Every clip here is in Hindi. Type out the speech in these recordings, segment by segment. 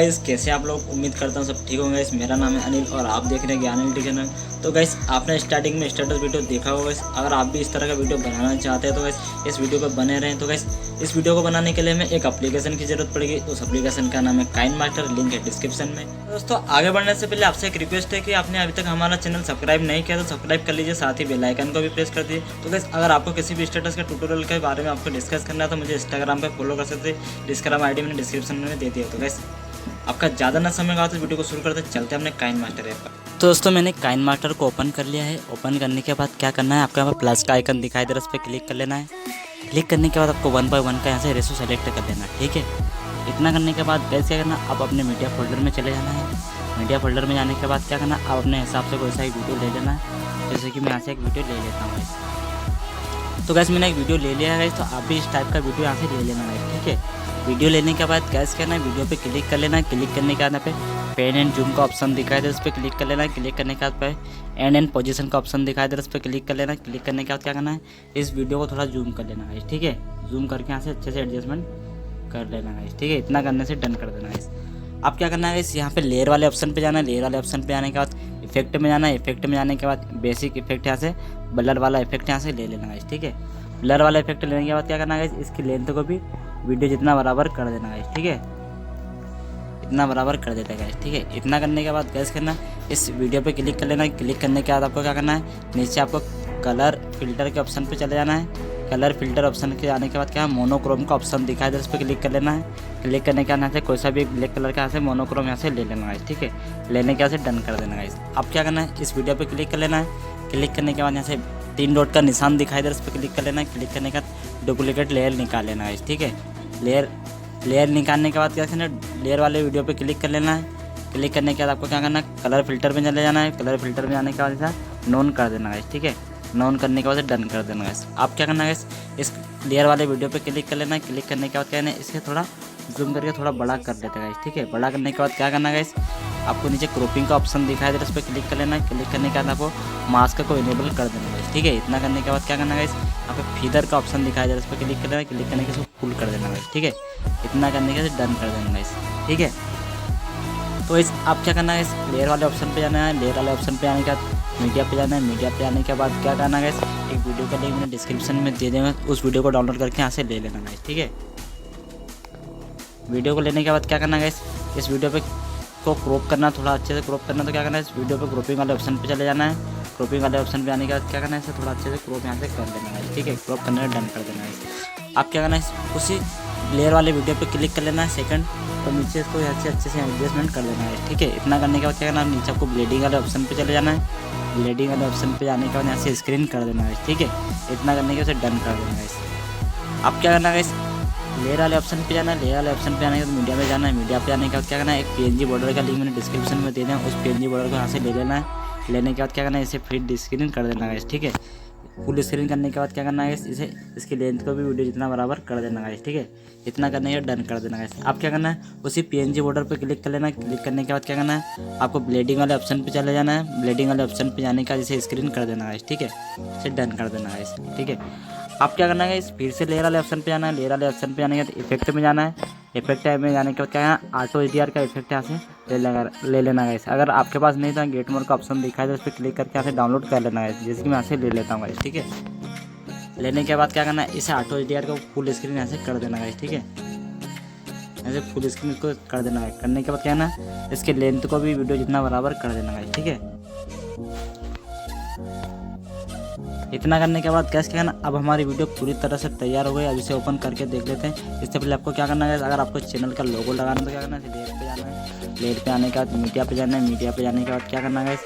गाइस कैसे आप लोग, उम्मीद करता हूँ सब ठीक होंगे गाइस। मेरा नाम है अनिल और आप देख रहे हैं ज्ञान अनिल चैनल। तो गाइस आपने स्टार्टिंग में स्टेटस वीडियो देखा होगा गाइस। अगर आप भी इस तरह का वीडियो बनाना चाहते हैं तो गाइस इस वीडियो पर बने रहें। तो गाइस इस वीडियो को बनाने के लिए हमें एक एप्लीकेशन की जरूरत पड़ेगी। उस एप्लीकेशन का नाम है काइनमास्टर, लिंक है डिस्क्रिप्शन में। दोस्तों आगे बढ़ने से पहले आपसे एक रिक्वेस्ट है कि आपने अभी तक हमारा चैनल सब्सक्राइब नहीं किया तो सब्सक्राइब कर लीजिए, साथ ही बेल आइकन को भी प्रेस कर दीजिए। तो गाइस अगर आपको किसी भी स्टेटस के ट्यूटोरियल के बारे में आपको डिस्कस करना है तो मुझे इंस्टाग्राम पर फॉलो कर सकते हैं। इंस्टाग्राम आईडी मैंने डिस्क्रिप्शन में दे दिया। तो गाइस आपका ज़्यादा ना समय लगा तो वीडियो को शुरू करते चलते हैं अपने काइनमास्टर ऐप पर। तो दोस्तों मैंने काइनमास्टर को ओपन कर लिया है। ओपन करने के बाद क्या करना है, आपका यहाँ प्लस का आइकन दिखाई दे रहा है, उस पर क्लिक कर लेना है। क्लिक करने के बाद आपको 1 बाय 1 का यहाँ से रेशो सेलेक्ट कर लेना है, ठीक है। इतना करने के बाद कैसे क्या करना, आप अपने मीडिया फोल्डर में चले जाना है। मीडिया फोल्डर में जाने के बाद क्या करना, आप अपने हिसाब से कोई सा एक वीडियो ले लेना है। जैसे कि मैं यहाँ से एक वीडियो ले लेता हूँ। तो गैस मैंने एक वीडियो ले लिया है, तो आप भी इस टाइप का वीडियो यहाँ से ले लेना है, ठीक है। वीडियो लेने के बाद कैसे करना है, वीडियो पे क्लिक कर लेना है। क्लिक करने के बाद यहाँ पे पेन एंड जूम का ऑप्शन दिखाई दे, उस पर क्लिक कर लेना है। क्लिक करने के बाद पे एंड एंड पोजीशन का ऑप्शन दिखाई दे रहा है, उस पर क्लिक कर लेना है। क्लिक करने के बाद क्या करना है, इस वीडियो को थोड़ा जूम कर लेना है, ठीक है। जूम करके यहाँ से अच्छे से एडजस्टमेंट कर लेना है, ठीक है। इतना करने से डन कर देना है। अब क्या करना है, इस यहाँ पे लेयर वाले ऑप्शन पे जाना है। लेयर वाले ऑप्शन पे आने के बाद इफेक्ट में जाना है। इफेक्ट में जाने के बाद बेसिक इफेक्ट यहाँ से ब्लर वाला इफेक्ट यहाँ से ले लेना है, ठीक है। ब्लर वाला इफेक्ट लेने के बाद क्या करना है, इसकी लेंथ को भी वीडियो जितना बराबर कर देना है, ठीक है। इतना बराबर कर देता है, ठीक है। इतना करने के बाद गैस करना, इस वीडियो पे क्लिक कर लेना है। क्लिक करने के बाद आपको क्या करना है, नीचे आपको कलर फिल्टर के ऑप्शन पे चले जाना है। कलर फिल्टर ऑप्शन के आने के बाद क्या है, मोनोक्रोम का ऑप्शन दिखाई दे, उस पर क्लिक कर लेना है। क्लिक करने के बाद यहाँ से कोई सा भी ब्लैक कलर का यहाँ से मोनोक्रोम यहाँ से ले लेना है, ठीक है। लेने के यहाँ से डन कर देना है। अब क्या करना है, इस वीडियो पर क्लिक कर लेना है। क्लिक करने के बाद यहाँ से 3 डॉट का निशान दिखाई दे, उस पर क्लिक कर लेना है। क्लिक करने के बाद डुप्लीकेट लेयर निकाल लेना है, ठीक है। लेयर निकालने के बाद क्या करना है, लेयर वाले वीडियो पे क्लिक कर लेना है। क्लिक करने के बाद आपको क्या करना है, कलर फिल्टर में चले जाना है। कलर फिल्टर में जाने के बाद नॉन कर देना है, ठीक है। नॉन करने के बाद डन कर देना है। आप क्या करना है, इस लेयर वाले वीडियो पे क्लिक कर लेना है। क्लिक करने के बाद क्या करना है, इसके थोड़ा जूम करके थोड़ा बड़ा कर देते हैं, ठीक है। बड़ा करने के बाद क्या करना है, आपको नीचे क्रॉपिंग का ऑप्शन दिखाई दे रहा है, उस पर क्लिक कर लेना है। क्लिक करने के बाद आपको मास्क को इनेबल कर देना है, ठीक है। इतना करने के बाद क्या करना है, आपको फीदर का ऑप्शन दिखाई दे रहा है, उस पर क्लिक कर लेना है। क्लिक करने के इसको फुल कर देना है, ठीक है। इतना करने के बाद डन कर देना है, ठीक है। तो इस आप क्या करना है, इस लेयर वाले ऑप्शन पे जाना है। लेयर वाले ऑप्शन पे आने के बाद मीडिया पे जाना है। मीडिया पे आने के बाद क्या करना है, एक वीडियो का लिंक मैंने डिस्क्रिप्शन में दे देंगे, उस वीडियो को डाउनलोड करके यहाँ से ले लेना है, ठीक है। वीडियो को लेने के बाद क्या करना है, इस वीडियो पे को क्रॉप करना, थोड़ा अच्छे से क्रॉप करना। तो क्या करना है, इस वीडियो पे क्रॉपिंग वाले ऑप्शन पे चले जाना है। क्रॉपिंग वाले ऑप्शन पे आने के बाद क्या करना है, इसे थोड़ा अच्छे से क्रॉप यहाँ से कर देना है, ठीक है। क्रॉप करने में डन कर देना है। आप क्या करना है, उसी लेयर वाले वीडियो पे क्लिक कर लेना है सेकंड, और नीचे इसको अच्छे से एडजस्टमेंट कर देना है, ठीक है। इतना करने के बाद क्या करना है, नीचे आपको ब्लेडिंग वाले ऑप्शन पे चले जाना है। ब्लेडिंग वाले ऑप्शन पे जाने के बाद यहाँ से स्क्रीन कर देना है, ठीक है। इतना करने के बाद डन कर देना है। आप क्या करना है, लेयर वाले ऑप्शन पे जाना है। लेयर वाले ऑप्शन पे आने के बाद मीडिया पे जाना है। मीडिया पे आने के बाद क्या करना है, एक PNG बॉर्डर का लिंक मैंने डिस्क्रिप्शन में दे दें, उस PNG बॉर्डर को यहाँ से ले लेना है। लेने के बाद क्या करना है, इसे फिर स्क्रीन कर देना है, ठीक है। फुल स्क्रीन करने के बाद क्या करना है, इसे इसकी लेंथ को भी वीडियो जितना बराबर कर देना है, ठीक है। इतना करने के डन कर देना है। आप क्या करना है, उसी PNG बॉर्डर पर क्लिक कर लेना है। क्लिक करने के बाद क्या करना है, आपको ब्लेडिंग वाले ऑप्शन पे चले जाना है। ब्लेडिंग वाले ऑप्शन पे जाने का इसे स्क्रीन कर देना है, ठीक है। इसे डन कर देना है, ठीक है। आप क्या करना है, फिर से लेयर वाले ऑप्शन पे जाना है। लेयर वाले ऑप्शन पे जाने के बाद इफेक्ट में जाना है। इफेक्ट में जाने के बाद क्या है, ऑटो HDR का इफेक्ट यहाँ से ले लेना है। अगर आपके पास नहीं तो गेट मोड का ऑप्शन दिखाई दे, उस पर क्लिक करके यहाँ से डाउनलोड कर लेना है, जैसे कि मैं यहाँ से ले लेता हूँ, ठीक है। लेने के बाद क्या करना है, इसे ऑटो HDR को फुल स्क्रीन यहाँ से कर देना है, ठीक है। ऐसे फुल स्क्रीन को कर देना है। करने के बाद क्या है ना, इसके लेंथ को भी वीडियो जितना बराबर कर देना है, ठीक है। इतना करने के बाद कैसे क्या करना, अब हमारी वीडियो पूरी तरह से तैयार हो गई। अब इसे ओपन करके देख लेते हैं। इससे पहले आपको क्या करना है, अगर आपको चैनल का लोगो लगाना है तो क्या करना है, लेयर पे जाना है। लेयर पे आने के बाद मीडिया पे जाना है। मीडिया पे जाने के बाद क्या करना है,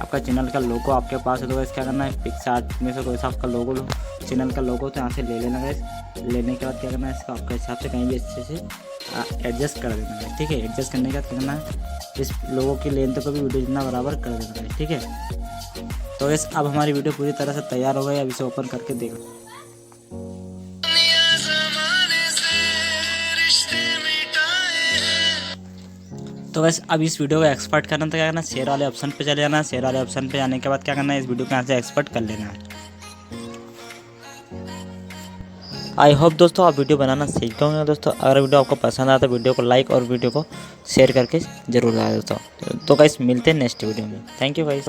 आपका चैनल का लोगो आपके पास है तो क्या करना है, पिक्सआर्ट में से कोई सा आपका लोगो चैनल का लोगो तो यहाँ से ले लेना है। लेने के बाद क्या करना है, इसका आपके हिसाब से कहीं भी अच्छे से एडजस्ट कर देना है, ठीक है। एडजस्ट करने के बाद क्या करना है, इस लोगो की लेंथ को भी वीडियो जितना बराबर कर देना है, ठीक है। तो इस अब हमारी वीडियो पूरी तरह से तैयार हो गई। अब इसे ओपन करके देखो। तो वैसे अब इस वीडियो को एक्सपोर्ट करना तो क्या करना है, शेयर वाले ऑप्शन पे चले जाना है। शेयर वाले ऑप्शन पे जाने के बाद क्या करना है, इस वीडियो को यहाँ से एक्सपोर्ट कर लेना है। आई होप दोस्तों आप वीडियो बनाना सीख गए होंगे दोस्तों। अगर वीडियो आपको पसंद आता है वीडियो को लाइक और वीडियो को शेयर करके जरूर आए दोस्तों। तो गाइस मिलते हैं नेक्स्ट वीडियो में। Thank you guys.